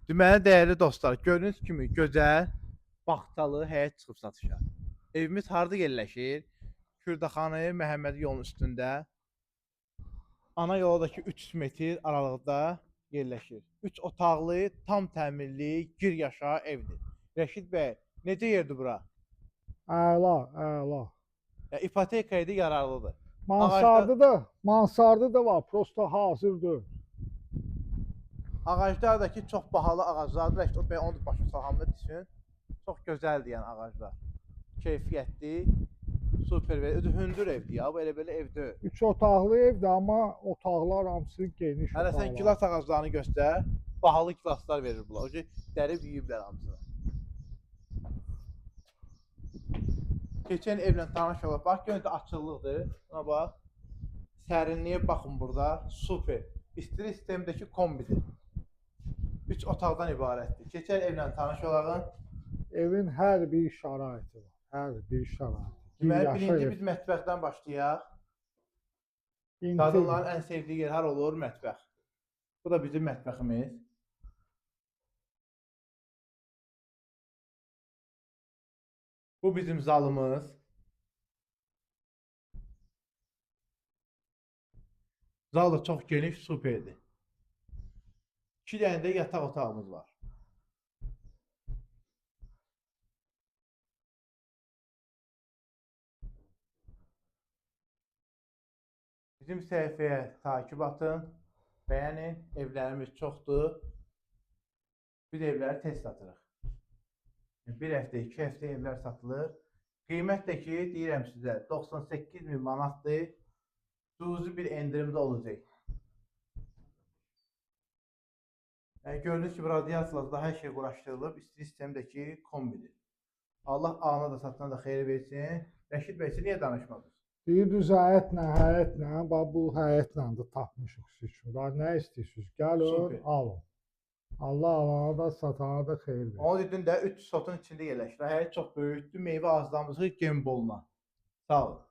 Deməli, dəyərli dostlar, gördüyünüz kimi gözəl, bağçalı həyət çıxıb satışa. Evimiz harda yerləşir? Kürdəxanı Məhəmmədi yolunun üstündə, ana yoldakı 300 metr aralıqda yerləşir. 3 otaqlı, tam təmirli, gir yaşa evdir. Rəşid bəy, necə yerdir bura? Əla, əla. İpoteka idi, yararlıdır. Mansardı da var, prosta hazırdır. Ağaclardakı çox bahalı ağaclardır. Rəşid bəy onu da başa salamda düşün. Çox gözəldir yəni ağaclar. Keyfiyyətli, super və hündür evdir ya. Bu elə-belə ev deyil. 3 otaqlı evdir, amma otaqlar hamısı geniş Hələ otaqlar. sən gilas ağaclarını göstər. Bahalı gilaslar verir bunlar. O ki, dərib yeyiblər hamısını. Keçən evlə tanış olub. Bax, görün də açıqlıqdır. Buna bax. Sərinliyə baxın burada. Super. İstiri sistemdəki kombidir. 3 otaqdan ibarətdir. Keçən evlə tanış olağın. Evin hər bir şəraiti var. Hər bir şəraiti. Deməli, birinci biz mətbəxdən başlayaq. Qadınların ən sevdiyi yer har olur? Mətbəx. Bu da bizim mətbəximiz. Bu bizim zalımız. Zal da çox geniş, superdir. 2 dənə də yataq otağımız var. Bizim səhifəyə takib atın, bəyənin, evlərimiz çoxdur. Biz evləri tez satırıq. Bir həftə, 2 həftə evlər satılır. Qiymət də ki, deyirəm sizə, 98.000 manatdır. Cüzi bir endirimdə olacaq. Gördüyünüz kimi, radiasiyalarda hər şey quraşdırılıb, istiri sistemdəki kombidir. Allah ana da satına da xeyir versin. Rəşid bəy, siz niyə danışmadınız? Düz həyətlə, bax bu həyətlə də tapmışıq siz üçün. Nə istəyirsiniz? Gəlin, alın. Allah alana da satana da xeyir versin. Onu dedin də 3 sotun içində yerləşir. Həyət çox böyükdür, meyvə ağaclarımızı gen boluna. Sağ olun.